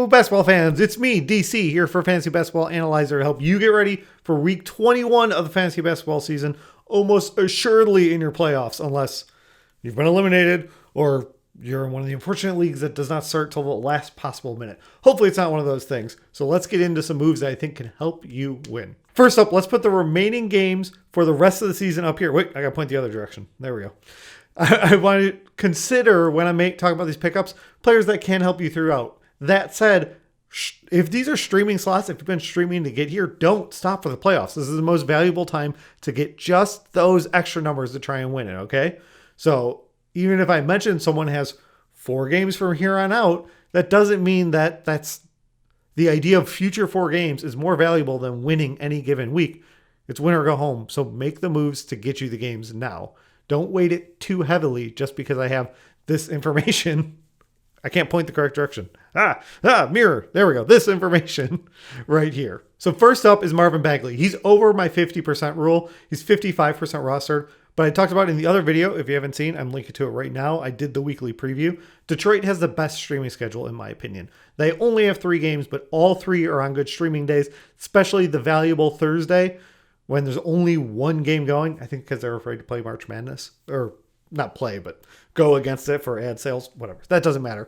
Hello, basketball fans. It's me, DC, here for Fantasy Basketball Analyzer to help you get ready for week 21 of the fantasy basketball season, almost assuredly in your playoffs, unless you've been eliminated or you're in one of the unfortunate leagues that does not start till the last possible minute. Hopefully it's not one of those things. So let's get into some moves that I think can help you win. First up, let's put the remaining games for the rest of the season up here. Wait, I got to point the other direction. There we go. I want to consider when I talk about these pickups, players that can help you throughout. That said, if these are streaming slots, if you've been streaming to get here, don't stop for the playoffs. This is the most valuable time to get just those extra numbers to try and win it, okay? So even if I mentioned someone has 4 games from here on out, that doesn't mean that that's the idea of future 4 games is more valuable than winning any given week. It's win or go home. So make the moves to get you the games now. Don't weight it too heavily just because I have this information. I can't point the correct direction. Mirror. There we go. This information right here. So first up is Marvin Bagley. He's over my 50% rule. He's 55% rostered. But I talked about it in the other video. If you haven't seen, I'm linking to it right now. I did the weekly preview. Detroit has the best streaming schedule, in my opinion. They only have 3 games, but all 3 are on good streaming days, especially the valuable Thursday when there's only 1 game going. I think because they're afraid to play March Madness. Or not play, but go against it for ad sales, whatever. That doesn't matter.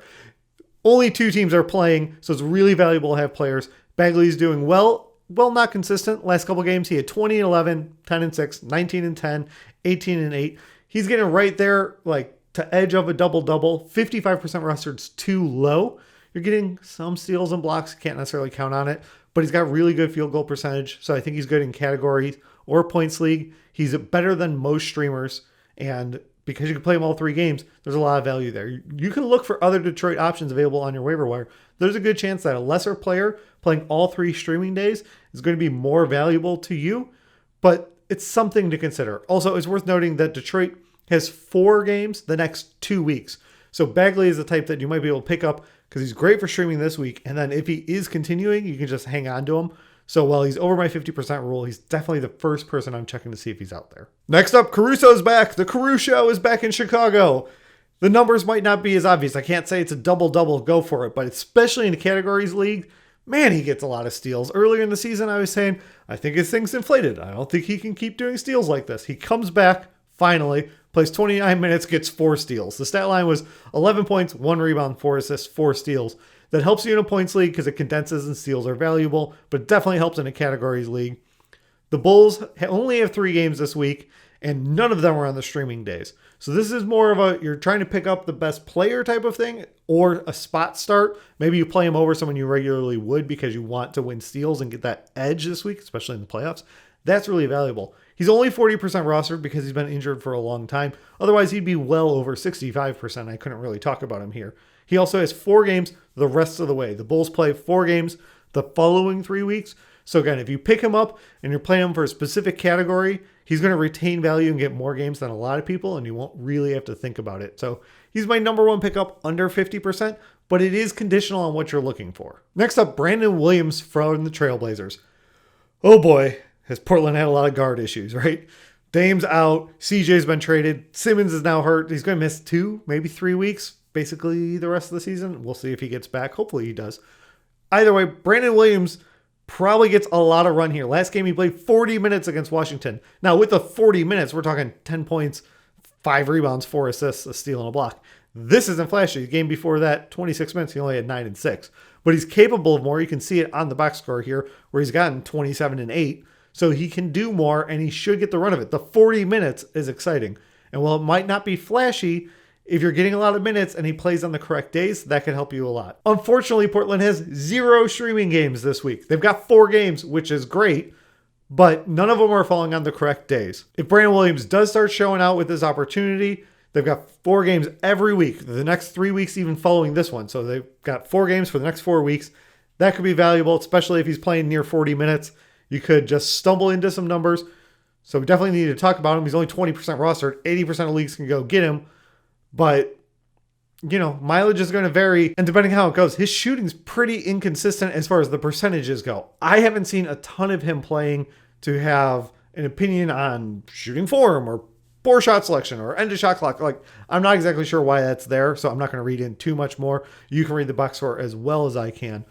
Only 2 teams are playing, so it's really valuable to have players. Bagley's doing well, not consistent. Last couple games, he had 20 and 11, 10 and 6, 19 and 10, 18 and 8. He's getting right there, like to edge of a double-double. 55% rostered's too low. You're getting some steals and blocks. Can't necessarily count on it, but he's got really good field goal percentage. So I think he's good in categories or points league. He's better than most streamers. And because you can play him all 3 games, there's a lot of value there. You can look for other Detroit options available on your waiver wire. There's a good chance that a lesser player playing all 3 streaming days is going to be more valuable to you, but it's something to consider. Also, it's worth noting that Detroit has 4 games the next 2 weeks. So Bagley is the type that you might be able to pick up because he's great for streaming this week. And then if he is continuing, you can just hang on to him. So while he's over my 50% rule, he's definitely the first person I'm checking to see if he's out there. Next up, Caruso's back. The Caruso is back in Chicago. The numbers might not be as obvious. I can't say it's a double-double, go for it. But especially in the categories league, man, he gets a lot of steals. Earlier in the season, I was saying, I think his thing's inflated. I don't think he can keep doing steals like this. He comes back, finally, plays 29 minutes, gets 4 steals. The stat line was 11 points, 1 rebound, 4 assists, 4 steals. That helps you in a points league because it condenses and steals are valuable, but it definitely helps in a categories league. The Bulls only have 3 games this week, and none of them are on the streaming days. So this is more of you're trying to pick up the best player type of thing or a spot start. Maybe you play him over someone you regularly would because you want to win steals and get that edge this week, especially in the playoffs. That's really valuable. He's only 40% rostered because he's been injured for a long time. Otherwise, he'd be well over 65%. I couldn't really talk about him here. He also has 4 games the rest of the way. The Bulls play 4 games the following 3 weeks. So again, if you pick him up and you're playing him for a specific category, he's going to retain value and get more games than a lot of people, and you won't really have to think about it. So he's my number 1 pickup under 50%, but it is conditional on what you're looking for. Next up, Brandon Williams from the Trailblazers. Oh boy, has Portland had a lot of guard issues, right? Dame's out. CJ's been traded. Simmons is now hurt. He's going to miss 2, maybe 3 weeks, basically the rest of the season. We'll see if he gets back. Hopefully he does. Either way, Brandon Williams probably gets a lot of run here. Last game he played 40 minutes against Washington. Now with the 40 minutes, we're talking 10 points, 5 rebounds, 4 assists, a steal, and a block. This isn't flashy. The game before that, 26 minutes, he only had 9 and 6. But he's capable of more. You can see it on the box score here where he's gotten 27 and 8. So he can do more, and he should get the run of it. The 40 minutes is exciting. And while it might not be flashy, if you're getting a lot of minutes and he plays on the correct days, that can help you a lot. Unfortunately, Portland has 0 streaming games this week. They've got 4 games, which is great, but none of them are falling on the correct days. If Brandon Williams does start showing out with this opportunity, they've got 4 games every week, the next 3 weeks even following this one. So they've got 4 games for the next 4 weeks. That could be valuable, especially if he's playing near 40 minutes. You could just stumble into some numbers. So we definitely need to talk about him. He's only 20% rostered. 80% of leagues can go get him. But, you know, mileage is going to vary. And depending on how it goes, his shooting's pretty inconsistent as far as the percentages go. I haven't seen a ton of him playing to have an opinion on shooting form or poor shot selection or end of shot clock. Like, I'm not exactly sure why that's there, so I'm not going to read in too much more. You can read the box score as well as I can.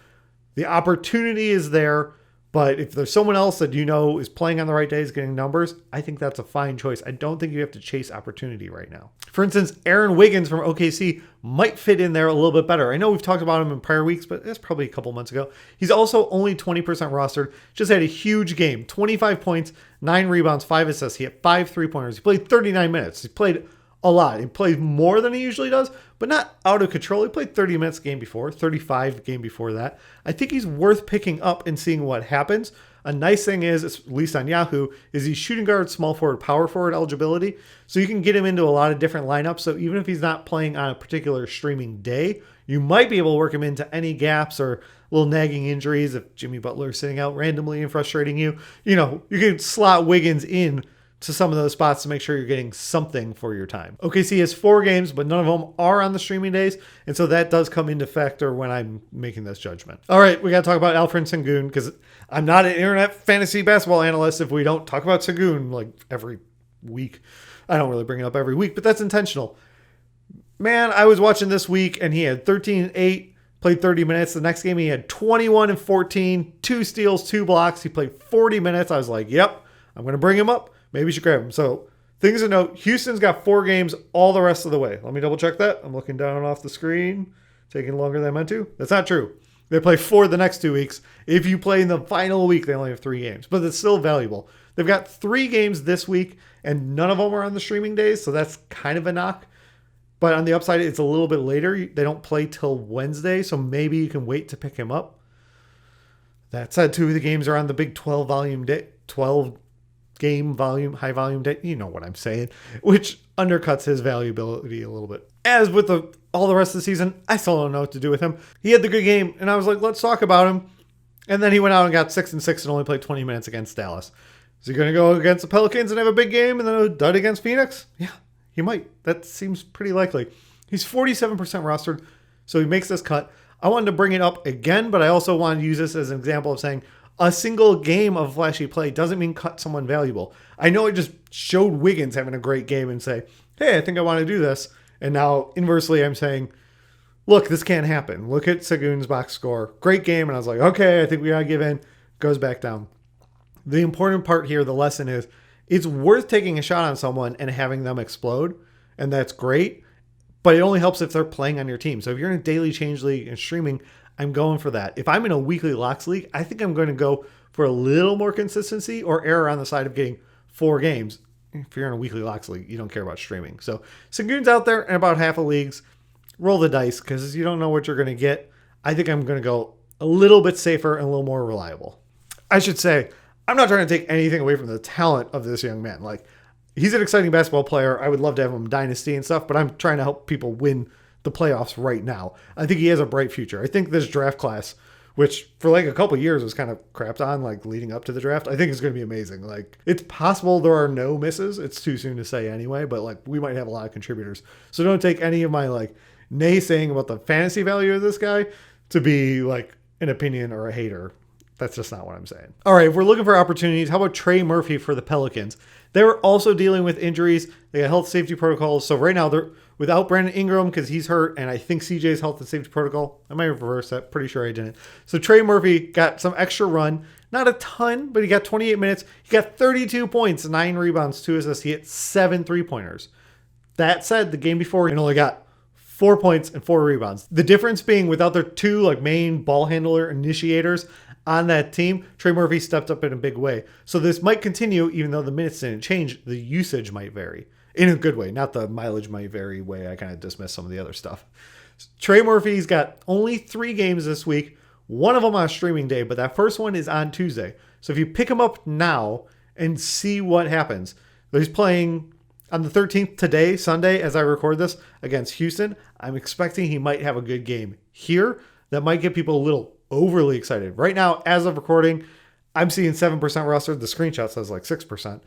The opportunity is there, but if there's someone else that you know is playing on the right days, getting numbers, I think that's a fine choice. I don't think you have to chase opportunity right now. For instance, Aaron Wiggins from OKC might fit in there a little bit better. I know we've talked about him in prior weeks, but that's probably a couple months ago. He's also only 20% rostered. Just had a huge game. 25 points, 9 rebounds, 5 assists. He had 5 3-pointers. He played 39 minutes. He played a lot. He plays more than he usually does, but not out of control. He played 30 minutes game before, 35 game before that. I think he's worth picking up and seeing what happens. A nice thing is, at least on Yahoo, is he's shooting guard, small forward, power forward eligibility. So you can get him into a lot of different lineups. So even if he's not playing on a particular streaming day, you might be able to work him into any gaps or little nagging injuries. If Jimmy Butler is sitting out randomly and frustrating you, you can slot Wiggins in to some of those spots to make sure you're getting something for your time. OKC has 4 games, but none of them are on the streaming days. And so that does come into factor when I'm making this judgment. All right, we got to talk about Alfred Sengun because I'm not an internet fantasy basketball analyst if we don't talk about Sengun like every week. I don't really bring it up every week, but that's intentional. Man, I was watching this week and he had 13-8, played 30 minutes. The next game he had 21-14, 2 steals, 2 blocks. He played 40 minutes. I was like, yep, I'm going to bring him up. Maybe you should grab him. So things to note, Houston's got 4 games all the rest of the way. Let me double check that. I'm looking down and off the screen. Taking longer than I meant to. That's not true. They play 4 the next 2 weeks. If you play in the final week, they only have 3 games. But it's still valuable. They've got 3 games this week, and none of them are on the streaming days, so that's kind of a knock. But on the upside, it's a little bit later. They don't play till Wednesday, so maybe you can wait to pick him up. That said, 2 of the games are on the big 12 game volume, high volume day. You know what I'm saying, which undercuts his valuability a little bit. As with all the rest of the season, I still don't know what to do with him. He had the good game, and I was like, let's talk about him. And then he went out and got 6-6 and only played 20 minutes against Dallas. Is he going to go against the Pelicans and have a big game and then a dud against Phoenix? Yeah, he might. That seems pretty likely. He's 47% rostered, so he makes this cut. I wanted to bring it up again, but I also wanted to use this as an example of saying a single game of flashy play doesn't mean cut someone valuable. I know I just showed Wiggins having a great game and say, hey, I think I want to do this. And now inversely, I'm saying, look, this can't happen. Look at Sengun's box score. Great game. And I was like, okay, I think we got to give in. Goes back down. The important part here, the lesson is, it's worth taking a shot on someone and having them explode. And that's great. But it only helps if they're playing on your team. So if you're in a daily change league and streaming, I'm going for that. If I'm in a weekly locks league, I think I'm going to go for a little more consistency or err on the side of getting 4 games. If you're in a weekly locks league, you don't care about streaming. So Sengun's out there in about half of leagues. Roll the dice because you don't know what you're going to get. I think I'm going to go a little bit safer and a little more reliable. I should say, I'm not trying to take anything away from the talent of this young man. Like, he's an exciting basketball player. I would love to have him dynasty and stuff, but I'm trying to help people win the playoffs right now. I think he has a bright future. I think this draft class, which for like a couple of years was kind of crapped on, like leading up to the draft, I think it's going to be amazing. Like, it's possible there are no misses. It's too soon to say anyway, but like we might have a lot of contributors. So don't take any of my like naysaying about the fantasy value of this guy to be like an opinion or a hater. That's just not what I'm saying. All right, if we're looking for opportunities, how about Trey Murphy for the Pelicans? They were also dealing with injuries. They got health safety protocols. So right now they're without Brandon Ingram because he's hurt, and I think CJ's health and safety protocol. I might have reversed that. Pretty sure I didn't. So Trey Murphy got some extra run. Not a ton, but he got 28 minutes. He got 32 points, 9 rebounds, 2 assists. He hit 7 3-pointers. That said, the game before, he only got 4 points and 4 rebounds. The difference being without their 2 like main ball handler initiators on that team, Trey Murphy stepped up in a big way. So this might continue even though the minutes didn't change. The usage might vary in a good way, not the mileage might vary way I kind of dismiss some of the other stuff. Trey Murphy's got only 3 games this week, one of them on a streaming day, but that first one is on Tuesday. So if you pick him up now and see what happens, he's playing on the 13th today, Sunday, as I record this, against Houston. I'm expecting he might have a good game here that might get people a little overly excited. Right now, as of recording, I'm seeing 7% rostered. The screenshot says like 6%.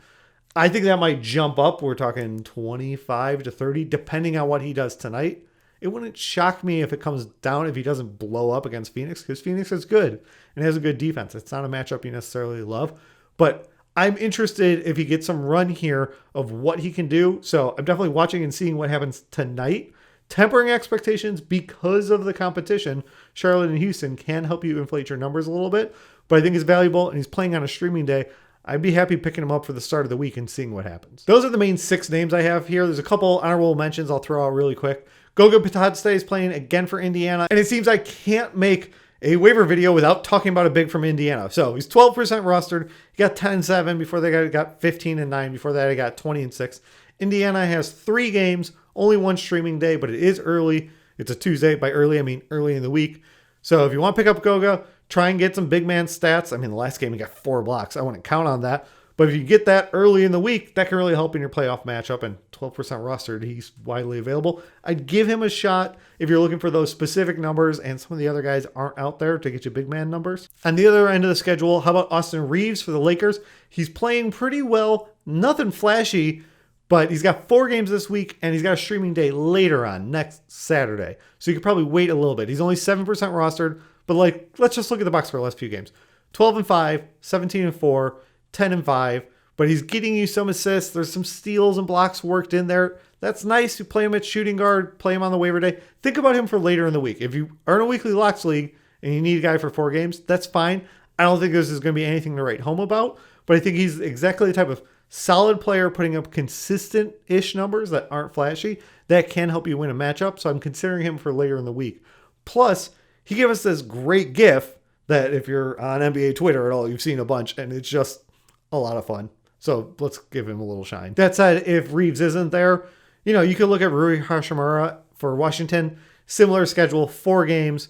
I think that might jump up. We're talking 25 to 30, depending on what he does tonight. It wouldn't shock me if it comes down, if he doesn't blow up against Phoenix, because Phoenix is good and has a good defense. It's not a matchup you necessarily love, but I'm interested if he gets some run here of what he can do. So I'm definitely watching and seeing what happens tonight. Tempering expectations because of the competition. Charlotte and Houston can help you inflate your numbers a little bit, but I think he's valuable and he's playing on a streaming day. I'd be happy picking him up for the start of the week and seeing what happens. Those are the main 6 names I have here. There's a couple honorable mentions I'll throw out really quick. Goga Bitadze is playing again for Indiana, and it seems I can't make a waiver video without talking about a big from Indiana. So he's 12% rostered. He got 10-7 before they got 15-9. Before that, he got 20-6. Indiana has 3 games, only 1 streaming day, but it is early. It's a Tuesday. By early, I mean early in the week. So if you want to pick up Goga, try and get some big man stats. I mean, the last game he got 4 blocks. I wouldn't count on that. But if you get that early in the week, that can really help in your playoff matchup. And 12% rostered, he's widely available. I'd give him a shot if you're looking for those specific numbers and some of the other guys aren't out there to get you big man numbers. On the other end of the schedule, how about Austin Reeves for the Lakers? He's playing pretty well. Nothing flashy, but he's got 4 games this week, and he's got a streaming day later on, next Saturday. So you could probably wait a little bit. He's only 7% rostered, but let's just look at the box score last few games. 12-5, 17-4, 10-5, but he's getting you some assists. There's some steals and blocks worked in there. That's nice. You play him at shooting guard, play him on the waiver day. Think about him for later in the week. If you are in a weekly locks league and you need a guy for 4 games, that's fine. I don't think this is going to be anything to write home about, but I think he's exactly the type of solid player putting up consistent-ish numbers that aren't flashy that can help you win a matchup. So I'm considering him for later in the week. Plus, he gave us this great GIF that if you're on NBA Twitter at all, you've seen a bunch, and it's just a lot of fun. So let's give him a little shine. That said, if Reeves isn't there, you could look at Rui Hachimura for Washington. Similar schedule, 4 games,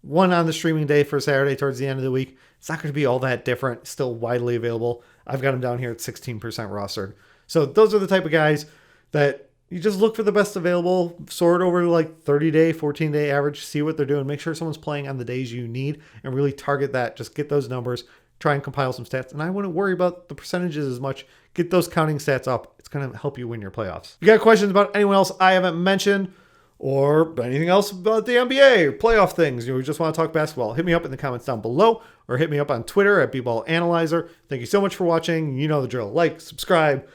1 on the streaming day for Saturday towards the end of the week. It's not going to be all that different. Still widely available. I've got him down here at 16% rostered. So those are the type of guys that you just look for the best available, sort over 30-day, 14-day average, see what they're doing, make sure someone's playing on the days you need, and really target that. Just get those numbers, try and compile some stats. And I wouldn't worry about the percentages as much. Get those counting stats up. It's going to help you win your playoffs. If you got questions about anyone else I haven't mentioned or anything else about the NBA or playoff things, you just want to talk basketball, hit me up in the comments down below or hit me up on Twitter at @BBallAnalyzer. Thank you so much for watching. You know the drill. Like, subscribe,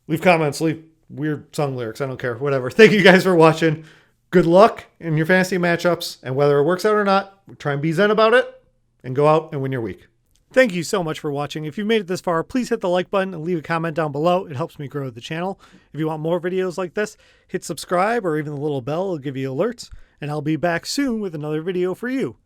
leave comments, leave weird song lyrics. I don't care. Whatever. Thank you guys for watching. Good luck in your fantasy matchups. And whether it works out or not, try and be zen about it and go out and win your week. Thank you so much for watching. If you've made it this far, please hit the like button and leave a comment down below. It helps me grow the channel. If you want more videos like this, hit subscribe or even the little bell will give you alerts. And I'll be back soon with another video for you.